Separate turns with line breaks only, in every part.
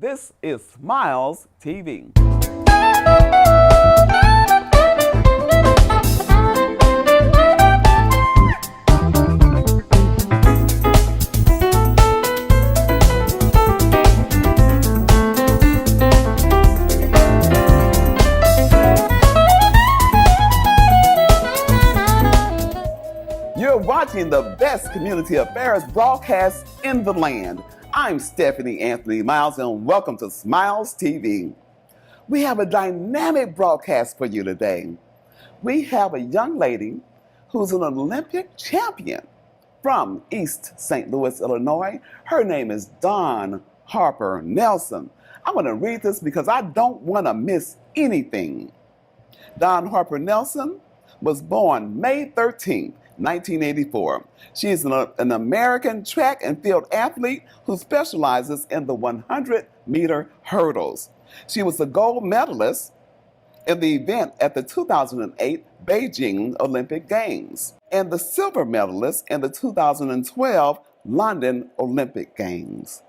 This is Smiles TV. You're watching the best community affairs broadcast in the land. I'm Stephanie Anthony Miles, and welcome to Smiles TV. We have a dynamic broadcast for you today. We have a young lady who's an Olympic champion from East St. Louis, Illinois. Her name is Harper Nelson. I'm going to read this because I don't want to miss anything. Harper Nelson was born May 13th, 1984. She is an American track and field athlete who specializes in the 100-meter hurdles. She was a gold medalist in the event at the 2008 Beijing Olympic Games and the silver medalist in the 2012 London Olympic Games.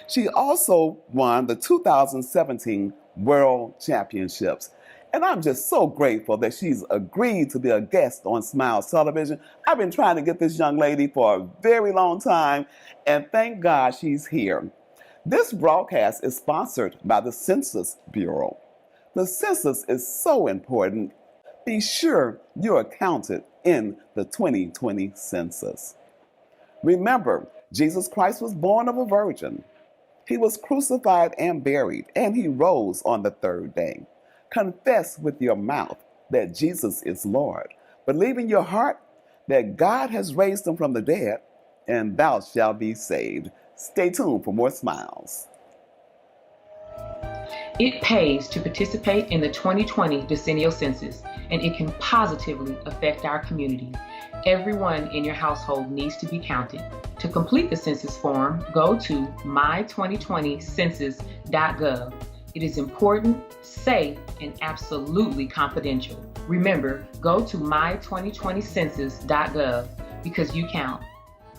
She also won the 2017 World Championships. And I'm just so grateful that she's agreed to be a guest on Smiles Television. I've been trying to get this young lady for a very long time, and thank God she's here. This broadcast is sponsored by the Census Bureau. The census is so important. Be sure you're counted in the 2020 census. Remember, Jesus Christ was born of a virgin. He was crucified and buried, and he rose on the third day. Confess with your mouth that Jesus is Lord. Believe in your heart that God has raised him from the dead, and thou shalt be saved. Stay tuned for more Smiles.
It pays to participate in the 2020 Decennial Census, and it can positively affect our community. Everyone in your household needs to be counted. To complete the census form, go to my2020census.gov. It is important, safe, and absolutely confidential. Remember, go to my2020census.gov because you count.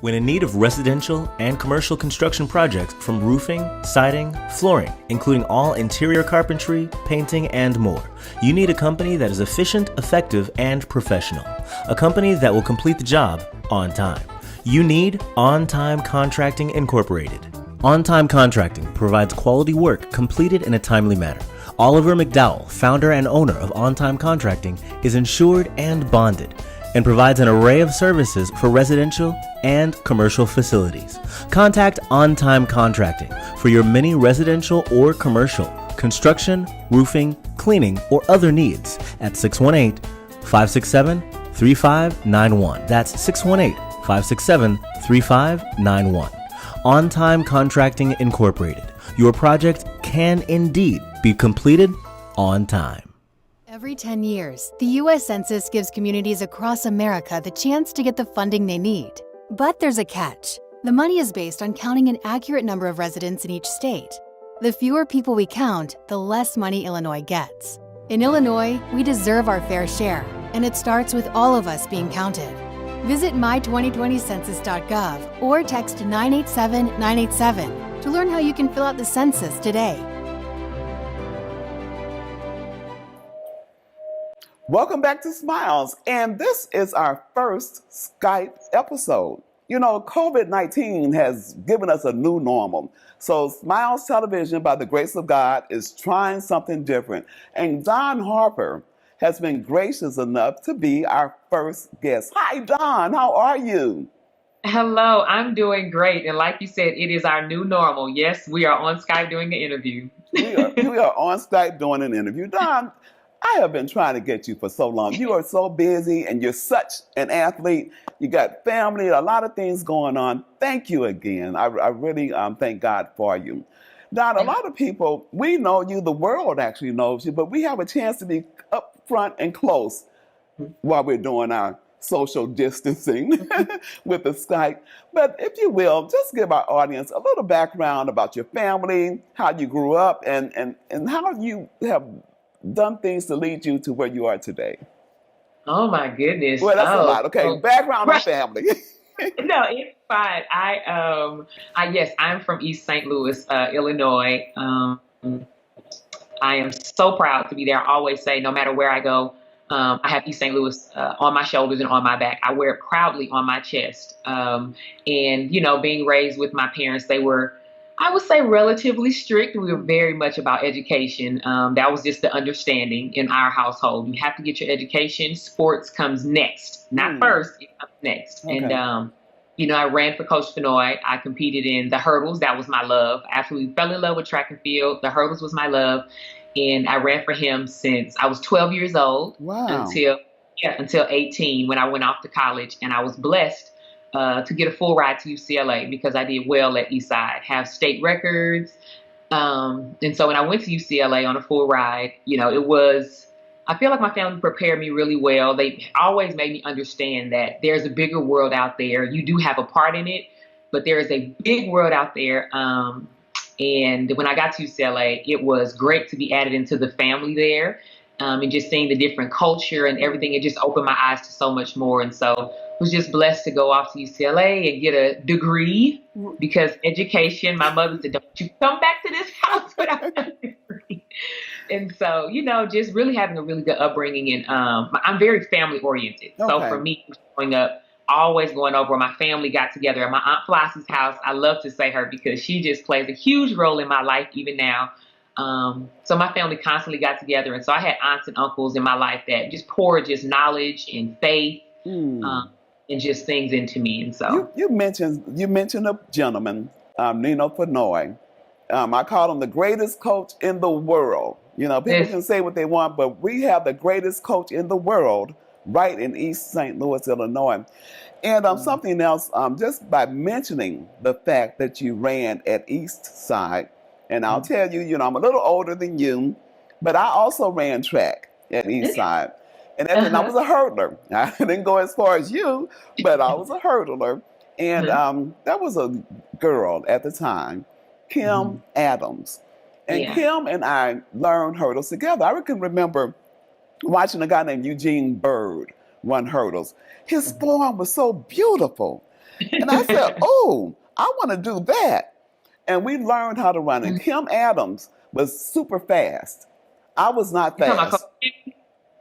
When in need of residential and commercial construction projects from roofing, siding, flooring, including all interior carpentry, painting, and more, you need a company that is efficient, effective, and professional. A company that will complete the job on time. You need On-Time Contracting Incorporated. On-Time Contracting provides quality work completed in a timely manner. Oliver McDowell, founder and owner of On-Time Contracting, is insured and bonded and provides an array of services for residential and commercial facilities. Contact On-Time Contracting for your many residential or commercial construction, roofing, cleaning, or other needs at 618-567-3591. That's 618-567-3591. On-Time Contracting Incorporated. Your project can indeed be completed on time.
Every 10 years, the U.S. Census gives communities across America the chance to get the funding they need. But there's a catch. The money is based on counting an accurate number of residents in each state. The fewer people we count, the less money Illinois gets. In Illinois, we deserve our fair share, and it starts with all of us being counted. Visit my2020census.gov or text 987-987 to learn how you can fill out the census today.
Welcome back to Smiles, and this is our first Skype episode. You know, COVID-19 has given us a new normal. So Smiles Television, by the grace of God, is trying something different. And Harper has been gracious enough to be our first guest. Hi, how are you?
Hello, I'm doing great. And like you said, it is our new normal. Yes, we are on Skype doing an interview.
we are on Skype doing an interview. I have been trying to get you for so long. You are so busy and you're such an athlete. You got family, a lot of things going on. Thank you again. I really thank God for you. A lot of people, we know you, the world actually knows you, but we have a chance to be up front and close while we're doing our social distancing with the Skype. But if you will, just give our audience a little background about your family, how you grew up, and how you have done things to lead you to where you are today.
Oh my goodness.
Well, that's a lot. Okay, background on family.
No, fine. Yes, I'm from East St. Louis, Illinois. I am so proud to be there. I always say, no matter where I go, I have East St. Louis on my shoulders and on my back. I wear it proudly on my chest. And, being raised with my parents, they were, I would say, relatively strict. We were very much about education. That was just the understanding in our household. You have to get your education. Sports comes next, not first, it comes next.
Okay.
And, I ran for Coach Fenoy. I competed in the hurdles. That was my love. I absolutely fell in love with track and field. The hurdles was my love. And I ran for him since I was 12 years old.
Wow.
Until 18 when I went off to college. And I was blessed to get a full ride to UCLA because I did well at Eastside, have state records. And so when I went to UCLA on a full ride, I feel like my family prepared me really well. They always made me understand that there's a bigger world out there. You do have a part in it, but there is a big world out there. And when I got to UCLA, it was great to be added into the family there, and just seeing the different culture and everything. It just opened my eyes to so much more. And so I was just blessed to go off to UCLA and get a degree because education, my mother said, don't you come back to this house without a degree. And so, just really having a really good upbringing. And I'm very family oriented. Okay. So for me, growing up, always going over where my family got together at my Aunt Flossie's house. I love to say her because she just plays a huge role in my life even now. So my family constantly got together. And so I had aunts and uncles in my life that just poured just knowledge and faith and just things into me. And so
you mentioned a gentleman, Nino Fenoy. I call him the greatest coach in the world. People can say what they want, but we have the greatest coach in the world right in East St. Louis, Illinois. And something else, just by mentioning the fact that you ran at East Side, and I'll tell you, I'm a little older than you, but I also ran track at East Side. And then I was a hurdler. I didn't go as far as you, but I was a hurdler. And there was a girl at the time, Kim Adams. And Kim and I learned hurdles together. I can remember watching a guy named Eugene Bird run hurdles. His form was so beautiful. And I said, oh, I want to do that. And we learned how to run. And Kim Adams was super fast. I was not fast.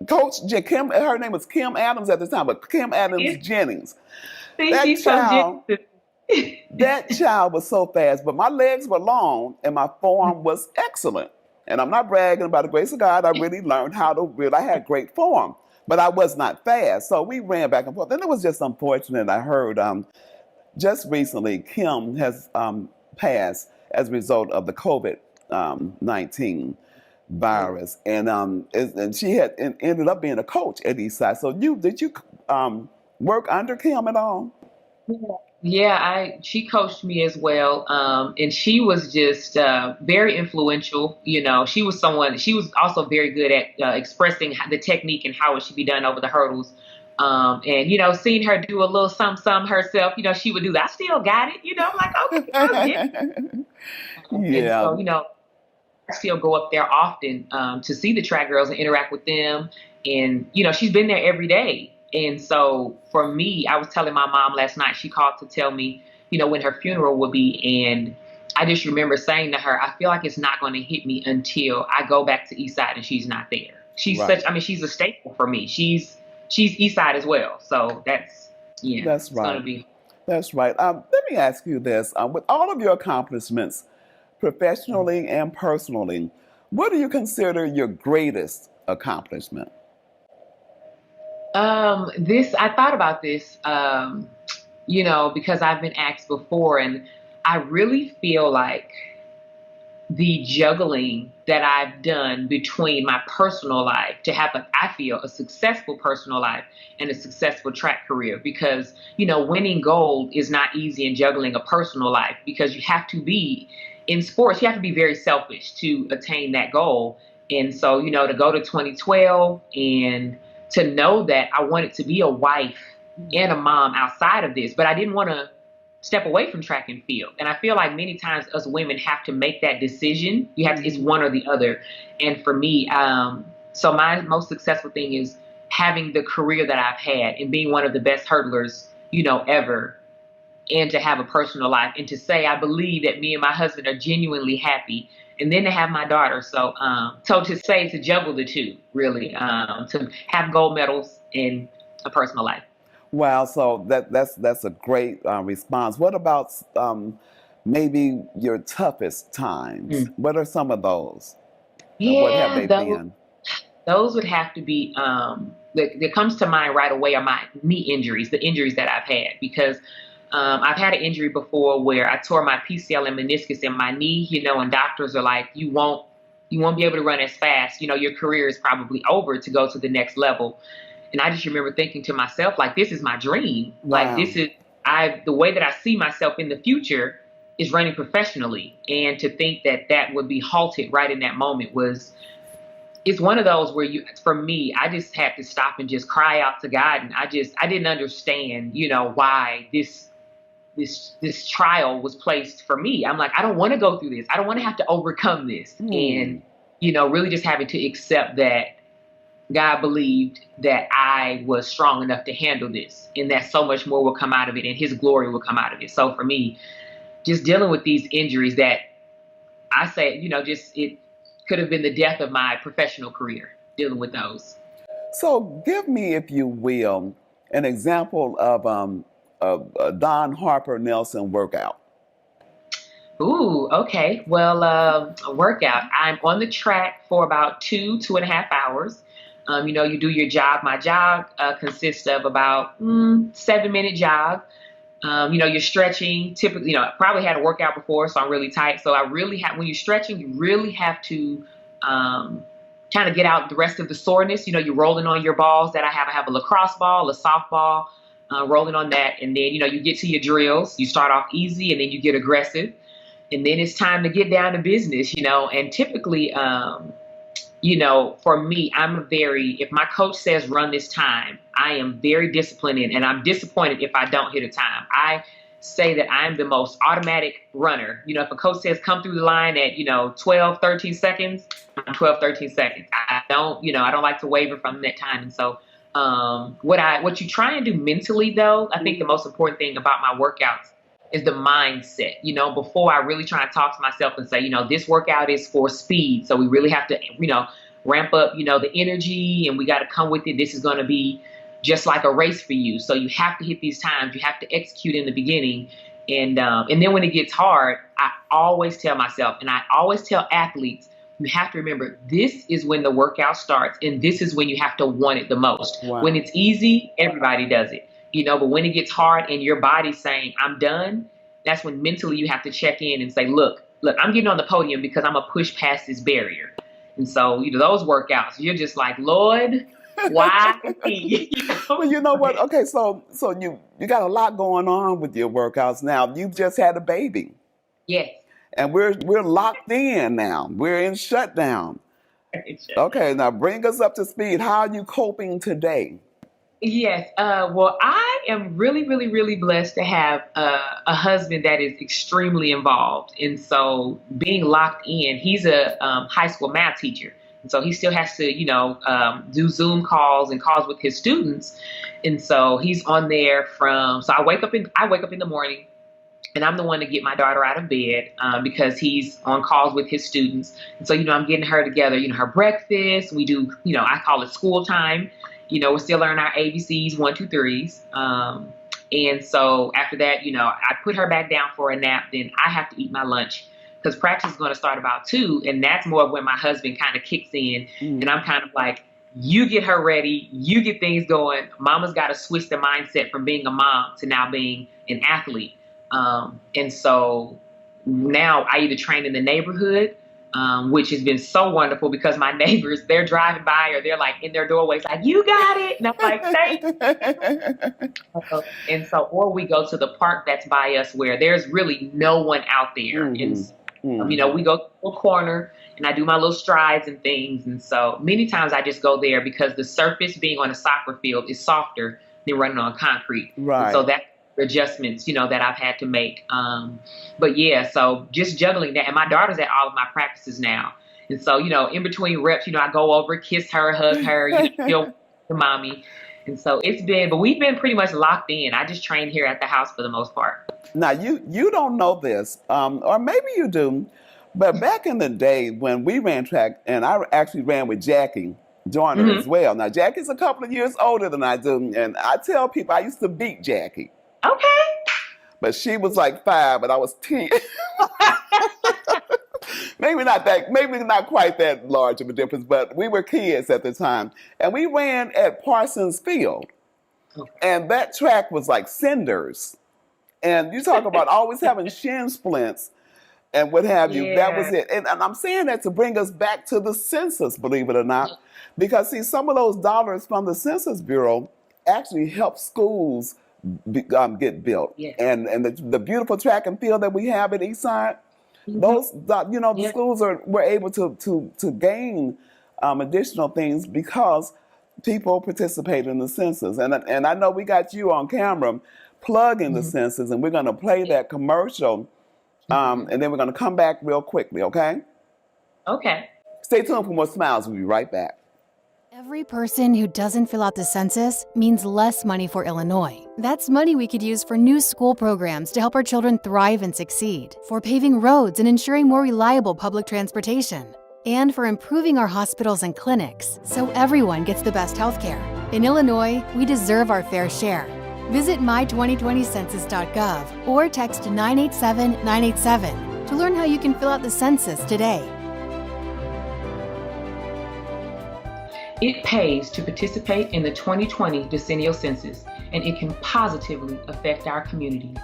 Coach Kim, her name was Kim Adams at the time, but Kim Adams Jennings. That child was so fast, but my legs were long and my form was excellent. And I'm not bragging about the grace of God. I really learned I had great form, but I was not fast. So we ran back and forth. And it was just unfortunate. I heard just recently Kim has passed as a result of the COVID-19 virus. And she had ended up being a coach at Eastside. So did you work under Kim at all?
Yeah, she coached me as well. And she was just very influential. She was also very good at expressing the technique and how it should be done over the hurdles. And, seeing her do a little something herself, she would do that. I still got it, I'm like, okay, I'll get it.
Yeah.
And so, I still go up there often to see the track girls and interact with them. And, she's been there every day. And so for me, I was telling my mom last night, she called to tell me, when her funeral would be. And I just remember saying to her, I feel like it's not going to hit me until I go back to Eastside and she's not there. She's she's a staple for me. She's Eastside as well. So that's right. Gonna be.
That's right. Let me ask you this. With all of your accomplishments, professionally and personally, what do you consider your greatest accomplishment?
I thought about this, because I've been asked before, and I really feel like the juggling that I've done between my personal life to have, I feel, a successful personal life and a successful track career, because, winning gold is not easy in juggling a personal life, because you have to be in sports, you have to be very selfish to attain that goal. And so, to go to 2012 and to know that I wanted to be a wife and a mom outside of this, but I didn't want to step away from track and field. And I feel like many times us women have to make that decision. It's one or the other. And for me, so my most successful thing is having the career that I've had and being one of the best hurdlers, ever. and to have a personal life, and to say I believe that me and my husband are genuinely happy, and then to have my daughter. So to say to juggle the two, really, to have gold medals in a personal life.
Wow, so that's a great response. What about maybe your toughest times? What are some of those? What have they been?
Those would have to be, that comes to mind right away are my knee injuries, the injuries that I've had, because I've had an injury before where I tore my PCL and meniscus in my knee, and doctors are like, you won't be able to run as fast. Your career is probably over to go to the next level. And I just remember thinking to myself, like, this is my dream.
Wow.
Like, the way that I see myself in the future is running professionally. And to think that would be halted right in that moment it's one of those where for me, I just had to stop and just cry out to God. And I didn't understand, why this trial was placed for me. I'm like, I don't want to go through this. I don't want to have to overcome this. And, really just having to accept that God believed that I was strong enough to handle this, and that so much more will come out of it, and his glory will come out of it. So for me, just dealing with these injuries that I say, it could have been the death of my professional career, dealing with those.
So give me, if you will, an example of a Don Harper Nelson workout.
Ooh, okay. Well, a workout. I'm on the track for about 2.5 hours. You do your jog. My jog consists of about 7-minute jog. You're stretching. Typically, I probably had a workout before, so I'm really tight. So I really have, when you're stretching, you really have to kind of get out the rest of the soreness. You're rolling on your balls that I have. I have a lacrosse ball, a softball, rolling on that. And then, you get to your drills. You start off easy, and then you get aggressive. And then it's time to get down to business, and typically, for me, if my coach says run this time, I am very disciplined in, and I'm disappointed if I don't hit a time. I say that I'm the most automatic runner. If a coach says come through the line at, 12, 13 seconds, I'm 12, 13 seconds. I don't like to waver from that time. And so what you try and do mentally, though, I think the most important thing about my workouts is the mindset. Before I really try and talk to myself and say, this workout is for speed. So we really have to, ramp up, the energy, and we got to come with it. This is going to be just like a race for you. So you have to hit these times. You have to execute in the beginning. And then when it gets hard, I always tell myself, and I always tell athletes, you have to remember, this is when the workout starts, and this is when you have to want it the most.
Wow.
When it's easy, everybody does it. But when it gets hard and your body's saying, I'm done, that's when mentally you have to check in and say, look, I'm getting on the podium because I'm going to push past this barrier. And so, those workouts, you're just like, Lord, why me?
Well, you know what? Okay, so you got a lot going on with your workouts now. You've just had a baby.
Yes.
And we're locked in now. We're in shutdown. Okay, now bring us up to speed. How are you coping today?
Yes. Well, I am really, really, really blessed to have a husband that is extremely involved. And so being locked in, he's a high school math teacher. And so he still has to, do Zoom calls and calls with his students. And so he's on there so I wake up in the morning, and I'm the one to get my daughter out of bed because he's on calls with his students. And so, I'm getting her together, her breakfast. We do, I call it school time. We're still learning our ABCs, 1, 2, 3s. And so after that, I put her back down for a nap. Then I have to eat my lunch because practice is going to start about 2. And that's more of when my husband kind of kicks in. And I'm kind of like, you get her ready. You get things going. Mama's got to switch the mindset from being a mom to now being an athlete. And so now I either train in the neighborhood, which has been so wonderful because my neighbors, they're driving by or they're like in their doorways like, you got it. And I'm like, thank you. And so, or we go to the park that's by us where there's really no one out there. And, we go to a corner and I do my little strides and things. And so many times I just go there because the surface being on a soccer field is softer than running on concrete.
Right.
And so that's adjustments, that I've had to make. But yeah, so just juggling that. And my daughter's at all of my practices now. And so, in between reps, I go over, kiss her, hug her, feel the mommy. And so but we've been pretty much locked in. I just train here at the house for the most part.
Now, you don't know this, or maybe you do, but back in the day when we ran track, and I actually ran with Jackie Joyner as well. Now, Jackie's a couple of years older than I do, and I tell people I used to beat Jackie.
Okay.
But she was like 5, and I was 10. Maybe not quite that large of a difference, but we were kids at the time. And we ran at Parsons Field.
Okay.
And that track was like cinders. And you talk about always having shin splints and what have you.
Yeah.
That was it. And I'm saying that to bring us back to the census, believe it or not. Because, see, some of those dollars from the Census Bureau actually help schools get built.
Yes.
And the beautiful track and field that we have at Eastside, those, the schools were able to gain additional things because people participated in the census. And I know we got you on camera plugging the census, and we're going to play that commercial, and then we're going to come back real quickly, okay?
Okay.
Stay tuned for more Smiles. We'll be right back.
Every person who doesn't fill out the census means less money for Illinois. That's money we could use for new school programs to help our children thrive and succeed, for paving roads and ensuring more reliable public transportation, and for improving our hospitals and clinics so everyone gets the best health care. In Illinois, we deserve our fair share. Visit my2020census.gov or text 987-987 to learn how you can fill out the census today.
It pays to participate in the 2020 Decennial Census, and it can positively affect our community.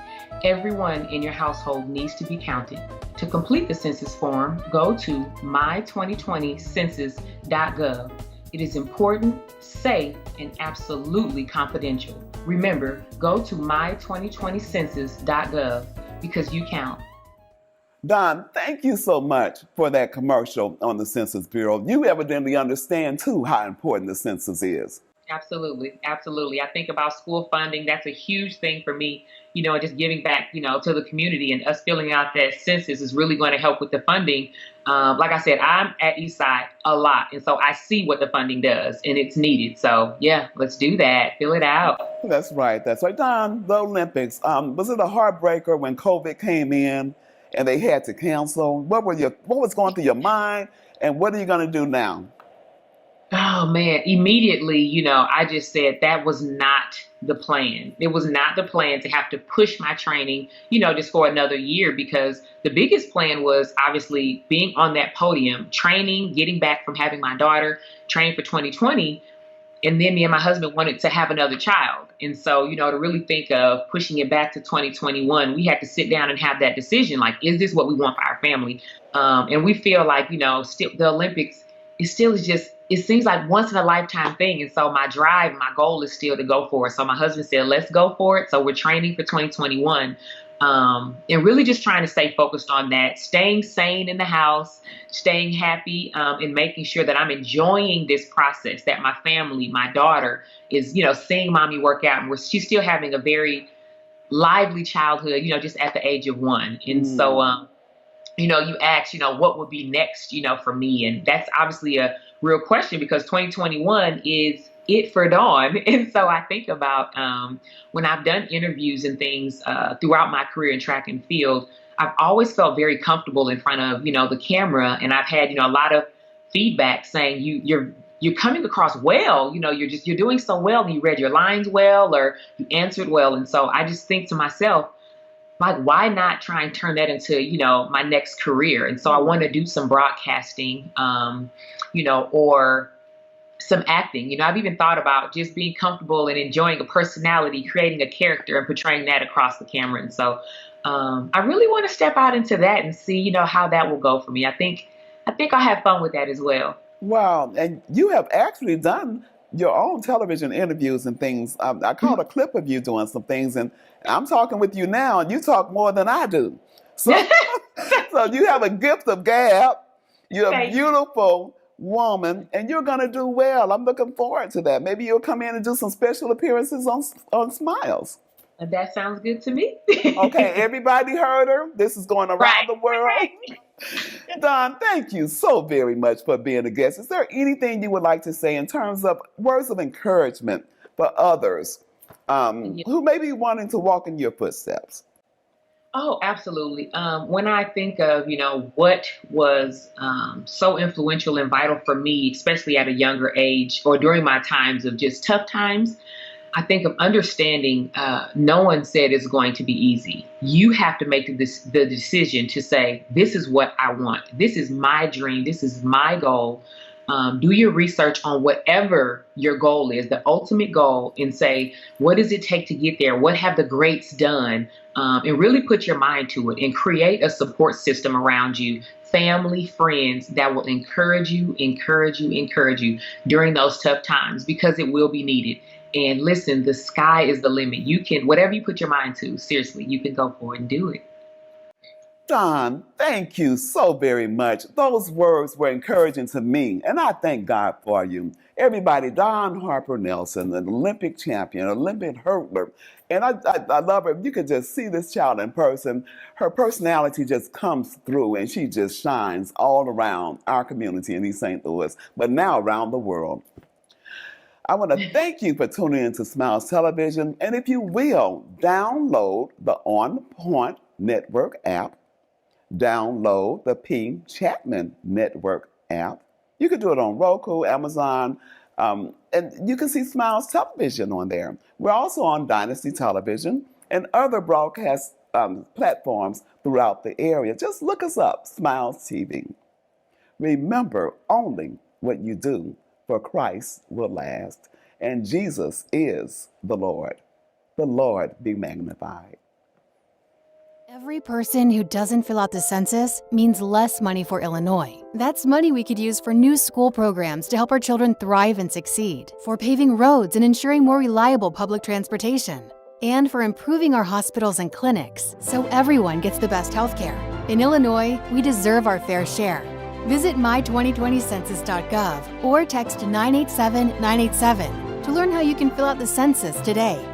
Everyone in your household needs to be counted. To complete the census form, go to my2020census.gov. It is important, safe, and absolutely confidential. Remember, go to my2020census.gov because you count.
Don, thank you so much for that commercial on the Census Bureau. You evidently understand, too, how important the census is.
Absolutely. Absolutely. I think about school funding. That's a huge thing for me, and just giving back, to the community, and us filling out that census is really going to help with the funding. Like I said, I'm at Eastside a lot. And so I see what the funding does, and it's needed. So, yeah, let's do that. Fill it out.
That's right. That's right. Don, the Olympics, was it a heartbreaker when COVID came in and they had to cancel? What was going through your mind, and what are you going to do now?
Oh, man. Immediately, I just said that was not the plan. It was not the plan to have to push my training, just for another year, because the biggest plan was obviously being on that podium, training, getting back from having my daughter, train for 2020. And then me and my husband wanted to have another child. And so, to really think of pushing it back to 2021, we had to sit down and have that decision. Like, is this what we want for our family? And we feel like, still the Olympics, it seems like once in a lifetime thing. And so my goal is still to go for it. So my husband said, let's go for it. So we're training for 2021. And really just trying to stay focused on that, staying sane in the house, staying happy, and making sure that I'm enjoying this process, that my family, my daughter is, seeing mommy work out, and she's still having a very lively childhood, just at the age of 1. And so, you ask, what would be next, for me? And that's obviously a real question, because 2021 is it for Dawn. And so I think about when I've done interviews and things throughout my career in track and field, I've always felt very comfortable in front of, the camera. And I've had, a lot of feedback saying you're coming across well, you're doing so well, and you read your lines well, or you answered well. And so I just think to myself, like, why not try and turn that into, my next career? And so I want to do some broadcasting, or some acting. I've even thought about just being comfortable and enjoying a personality, creating a character and portraying that across the camera. And so I really want to step out into that and see, how that will go for me. I think I'll have fun with that as well.
Wow. And you have actually done your own television interviews and things. I caught a clip of you doing some things, and I'm talking with you now, and you talk more than I do. So, so you have a gift of gab. You're a beautiful woman, and you're going to do well. I'm looking forward to that. Maybe you'll come in and do some special appearances on Smiles.
That sounds good to me.
Okay, everybody heard her. This is going around the world. Don, thank you so very much for being a guest. Is there anything you would like to say in terms of words of encouragement for others who may be wanting to walk in your footsteps?
Oh, absolutely. When I think of, what was so influential and vital for me, especially at a younger age or during my times of just tough times, I think of understanding no one said it's going to be easy. You have to make the decision to say, this is what I want. This is my dream. This is my goal. Do your research on whatever your goal is, the ultimate goal, and say, what does it take to get there? What have the greats done? And really put your mind to it and create a support system around you, family, friends that will encourage you during those tough times, because it will be needed. And listen, the sky is the limit. You can, whatever you put your mind to, seriously, you can go for it and do it.
Don, thank you so very much. Those words were encouraging to me, and I thank God for you. Everybody, Don Harper Nelson, an Olympic champion, Olympic hurdler, and I love her. You could just see this child in person. Her personality just comes through, and she just shines all around our community in East St. Louis, but now around the world. I want to thank you for tuning into Smiles Television, and if you will, download the OnPoint Network app. Download the P. Chapman Network app. You can do it on Roku, Amazon, and you can see Smiles Television on there. We're also on Dynasty Television and other broadcast platforms throughout the area. Just look us up, Smiles TV. Remember, only what you do for Christ will last, and Jesus is the Lord. The Lord be magnified.
Every person who doesn't fill out the census means less money for Illinois. That's money we could use for new school programs to help our children thrive and succeed, for paving roads and ensuring more reliable public transportation, and for improving our hospitals and clinics so everyone gets the best health care. In Illinois, we deserve our fair share. Visit my2020census.gov or text 987-987 to learn how you can fill out the census today.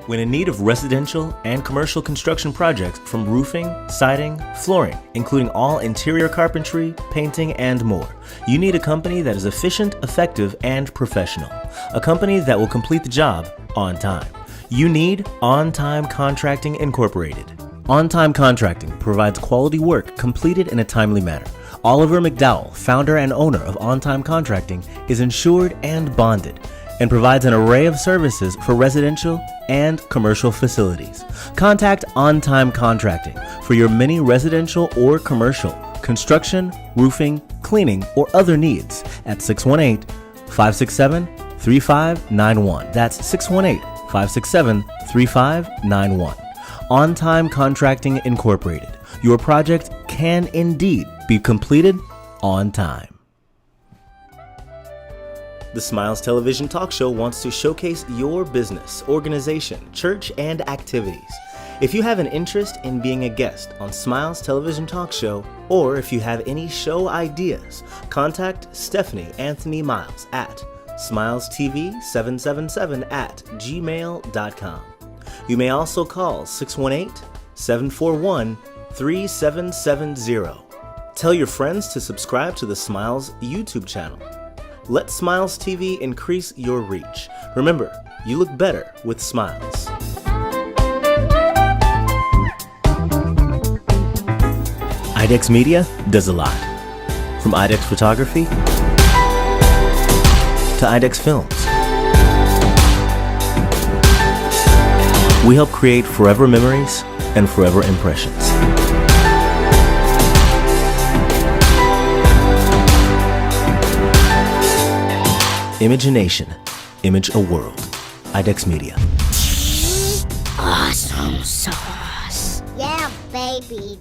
When in need of residential and commercial construction projects, from roofing, siding, flooring, including all interior carpentry, painting, and more, you need a company that is efficient, effective, and professional. A company that will complete the job on time. You need OnTime Contracting Incorporated. OnTime Contracting provides quality work completed in a timely manner. Oliver McDowell, founder and owner of OnTime Contracting, is insured and bonded, and provides an array of services for residential and commercial facilities. Contact OnTime Contracting for your many residential or commercial construction, roofing, cleaning, or other needs at 618-567-3591. That's 618-567-3591. OnTime Contracting Incorporated. Your project can indeed be completed on time. The Smiles Television Talk Show wants to showcase your business, organization, church, and activities. If you have an interest in being a guest on Smiles Television Talk Show, or if you have any show ideas, contact Stephanie Anthony Miles at smilestv777@gmail.com. You may also call 618-741-3770. Tell your friends to subscribe to the Smiles YouTube channel. Let Smiles TV increase your reach. Remember, you look better with smiles. IDEX Media does a lot. From IDEX Photography to IDEX Films. We help create forever memories and forever impressions. Imagination, image a world. IDEX Media.
Awesome sauce. Yeah, baby.